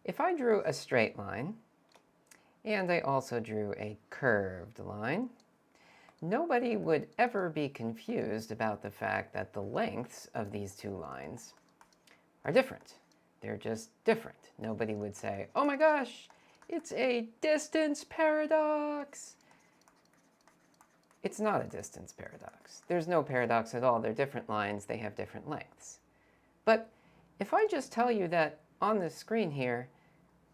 If I drew a straight line, and I also drew a curved line, nobody would ever be confused about the fact that the lengths of these two lines are different. They're just different. Nobody would say, oh my gosh, it's a distance paradox. It's not a distance paradox. There's no paradox at all. They're different lines. They have different lengths. But if I just tell you that on the screen here,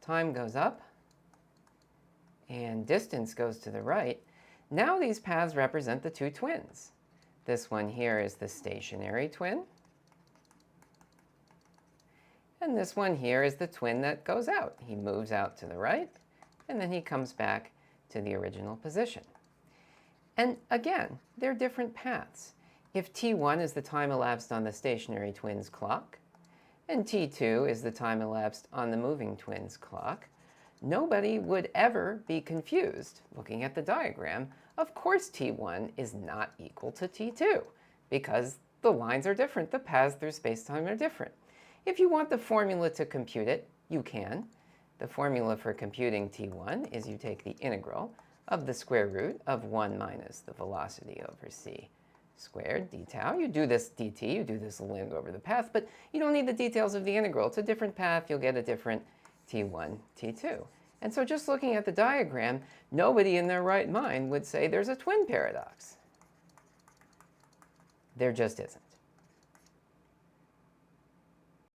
time goes up and distance goes to the right, now these paths represent the two twins. This one here is the stationary twin. And this one here is the twin that goes out. He moves out to the right, and then he comes back to the original position. And again, they're different paths. If t1 is the time elapsed on the stationary twin's clock, and t2 is the time elapsed on the moving twin's clock, nobody would ever be confused looking at the diagram. Of course t1 is not equal to t2 because the lines are different. The paths through space-time are different. If you want the formula to compute it, you can. The formula for computing t1 is you take the integral of the square root of 1 minus the velocity over c squared d tau. You do this dt, you do this limit over the path, but you don't need the details of the integral. It's a different path. You'll get a different t1, t2. And so just looking at the diagram, nobody in their right mind would say there's a twin paradox. There just isn't.